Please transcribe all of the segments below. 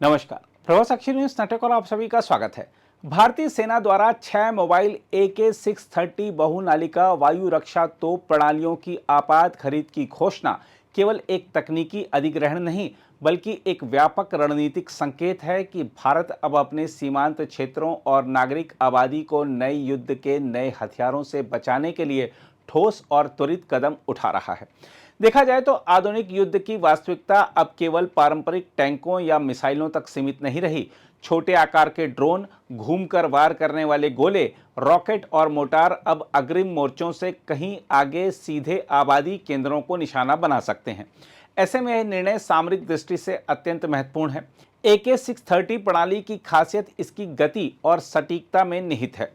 नमस्कार, प्रभात साक्षी न्यूज नाटक और आप सभी का स्वागत है। भारतीय सेना द्वारा 6 मोबाइल AK-630 बहुनालिका वायु रक्षा तोप प्रणालियों की आपात खरीद की घोषणा केवल एक तकनीकी अधिग्रहण नहीं बल्कि एक व्यापक रणनीतिक संकेत है कि भारत अब अपने सीमांत क्षेत्रों और नागरिक आबादी को नए युद्ध के नए हथियारों से बचाने के लिए ठोस और त्वरित कदम उठा रहा है। देखा जाए तो आधुनिक युद्ध की वास्तविकता अब केवल पारंपरिक टैंकों या मिसाइलों तक सीमित नहीं रही। छोटे आकार के ड्रोन, घूमकर वार करने वाले गोले, रॉकेट और मोटार अब अग्रिम मोर्चों से कहीं आगे सीधे आबादी केंद्रों को निशाना बना सकते हैं। ऐसे में यह निर्णय सामरिक दृष्टि से अत्यंत महत्वपूर्ण है। AK-630 प्रणाली की खासियत इसकी गति और सटीकता में निहित है।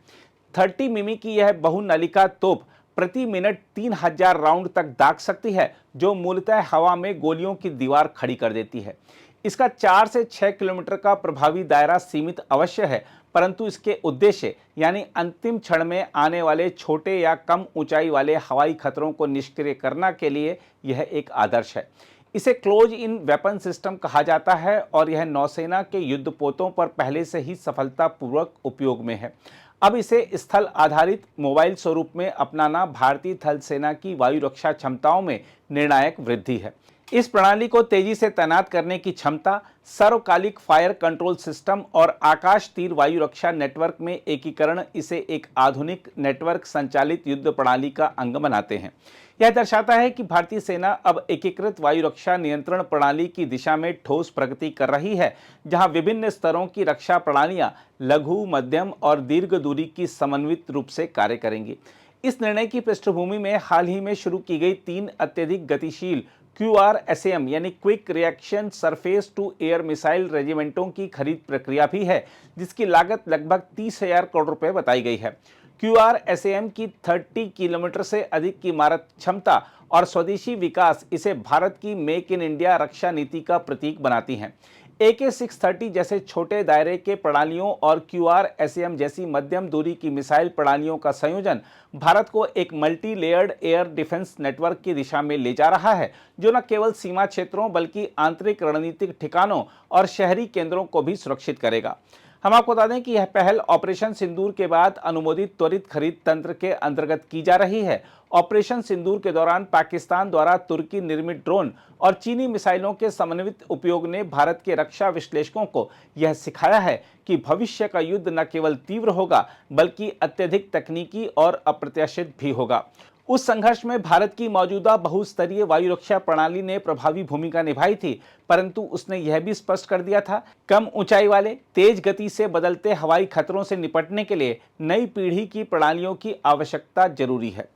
30 मिमी की यह बहुनलिका तोप प्रति मिनट 3000 राउंड तक दाग सकती है, जो मूलतः हवा में गोलियों की दीवार खड़ी कर देती है। इसका 4 से 6 किलोमीटर का प्रभावी दायरा सीमित अवश्य है, परंतु इसके उद्देश्य यानी अंतिम क्षण में आने वाले छोटे या कम ऊंचाई वाले हवाई खतरों को निष्क्रिय करने के लिए यह एक आदर्श है। इसे क्लोज इन वेपन सिस्टम कहा जाता है और यह नौसेना के युद्धपोतों पर पहले से ही सफलतापूर्वक उपयोग में है। अब इसे स्थल आधारित मोबाइल स्वरूप में अपनाना भारतीय थल सेना की वायु रक्षा क्षमताओं में निर्णायक वृद्धि है। इस प्रणाली को तेजी से तैनात करने की क्षमता, सर्वकालिक फायर कंट्रोल सिस्टम और आकाश तीर वायु रक्षा नेटवर्क में एकीकरण इसे एक आधुनिक नेटवर्क संचालित युद्ध प्रणाली का अंग बनाते हैं। यह दर्शाता है कि भारतीय सेना अब एकीकृत वायु रक्षा नियंत्रण प्रणाली की दिशा में ठोस प्रगति कर रही है, जहां विभिन्न स्तरों की रक्षा प्रणालियां लघु, मध्यम और दीर्घ दूरी की समन्वित रूप से कार्य करेंगी। इस निर्णय की पृष्ठभूमि में हाल ही में शुरू की गई 3 अत्यधिक गतिशील QRSAM यानी quick reaction surface to air missile रेजिमेंटों की खरीद प्रक्रिया भी है, जिसकी लागत लगभग 30,000 करोड़ रुपए बताई गई है। QRSAM की 30 किलोमीटर से अधिक की मारक क्षमता और स्वदेशी विकास इसे भारत की मेक इन इंडिया रक्षा नीति का प्रतीक बनाती हैं। AK-630 जैसे छोटे दायरे के प्रणालियों और QRSAM जैसी मध्यम दूरी की मिसाइल प्रणालियों का संयोजन भारत को एक multi layered air defence network की दिशा में ले जा रहा है, जो न केवल सीमा क्षेत्रों बल्कि आंतरिक रणनीतिक ठिकानों और शहरी केंद्रों को भी सुरक्षित करेगा। हम आपको बता दें कि यह पहल ऑपरेशन सिंदूर के बाद अनुमोदित त्वरित खरीद तंत्र के अंतर्गत की जा रही है। ऑपरेशन सिंदूर के दौरान पाकिस्तान द्वारा तुर्की निर्मित ड्रोन और चीनी मिसाइलों के समन्वित उपयोग ने भारत के रक्षा विश्लेषकों को यह सिखाया है कि भविष्य का युद्ध न केवल तीव्र होगा बल्कि अत्यधिक तकनीकी और अप्रत्याशित भी होगा। उस संघर्ष में भारत की मौजूदा बहुस्तरीय वायु रक्षा प्रणाली ने प्रभावी भूमिका निभाई थी, परंतु उसने यह भी स्पष्ट कर दिया था, कम ऊंचाई वाले तेज गति से बदलते हवाई खतरों से निपटने के लिए नई पीढ़ी की प्रणालियों की आवश्यकता जरूरी है।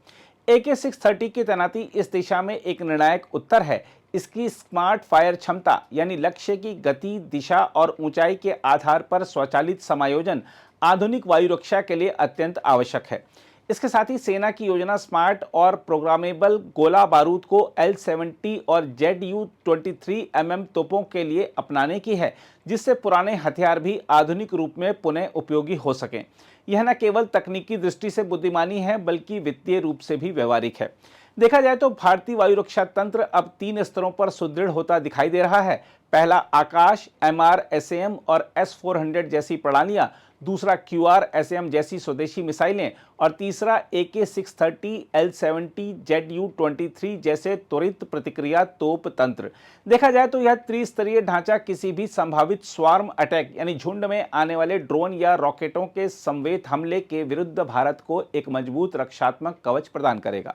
AK-630 की तैनाती इस दिशा में एक निर्णायक उत्तर है। इसकी स्मार्ट फायर क्षमता यानी लक्ष्य की गति, दिशा और ऊंचाई के आधार पर स्वचालित समायोजन आधुनिक वायु रक्षा के लिए अत्यंत आवश्यक है। इसके साथ ही सेना की योजना स्मार्ट और प्रोग्रामेबल गोला बारूद को L-70 और ZU-23 तोपों के लिए अपनाने की है, जिससे पुराने हथियार भी आधुनिक रूप में पुनः उपयोगी हो सकें। यह न केवल तकनीकी दृष्टि से बुद्धिमानी है बल्कि वित्तीय रूप से भी व्यवहारिक है। देखा जाए तो भारतीय वायु रक्षा तंत्र अब 3 स्तरों पर सुदृढ़ होता दिखाई दे रहा है। पहला आकाश, MRSAM और S-400 जैसी प्रणालियां, दूसरा QRSAM जैसी स्वदेशी मिसाइलें और तीसरा AK-630, L-70, ZU-23 जैसे त्वरित प्रतिक्रिया तोप तंत्र। देखा जाए तो यह त्रिस्तरीय ढांचा किसी भी संभावित स्वार्म अटैक यानी झुंड में आने वाले ड्रोन या रॉकेटों के संवेत हमले के विरुद्ध भारत को एक मजबूत रक्षात्मक कवच प्रदान करेगा।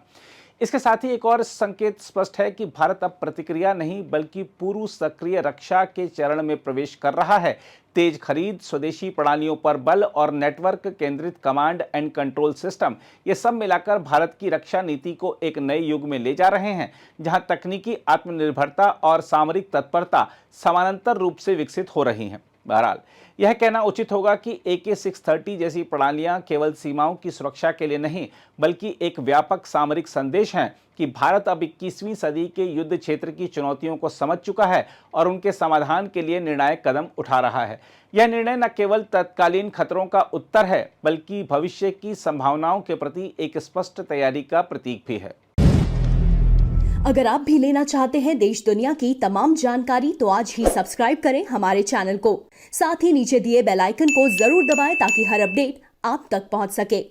इसके साथ ही एक और संकेत स्पष्ट है कि भारत अब प्रतिक्रिया नहीं बल्कि पूर्व सक्रिय रक्षा के चरण में प्रवेश कर रहा है। तेज खरीद, स्वदेशी प्रणालियों पर बल और नेटवर्क केंद्रित कमांड एंड कंट्रोल सिस्टम, ये सब मिलाकर भारत की रक्षा नीति को एक नए युग में ले जा रहे हैं, जहां तकनीकी आत्मनिर्भरता और सामरिक तत्परता समानांतर रूप से विकसित हो रही हैं। बहरहाल यह कहना उचित होगा कि AK-630 जैसी प्रणालियां केवल सीमाओं की सुरक्षा के लिए नहीं बल्कि एक व्यापक सामरिक संदेश हैं कि भारत अब 21वीं सदी के युद्ध क्षेत्र की चुनौतियों को समझ चुका है और उनके समाधान के लिए निर्णायक कदम उठा रहा है। यह निर्णय न केवल तत्कालीन खतरों का उत्तर है बल्कि भविष्य की संभावनाओं के प्रति एक स्पष्ट तैयारी का प्रतीक भी है। अगर आप भी लेना चाहते हैं देश दुनिया की तमाम जानकारी तो आज ही सब्सक्राइब करें हमारे चैनल को। साथ ही नीचे दिए बेल आइकन को जरूर दबाएं ताकि हर अपडेट आप तक पहुंच सके।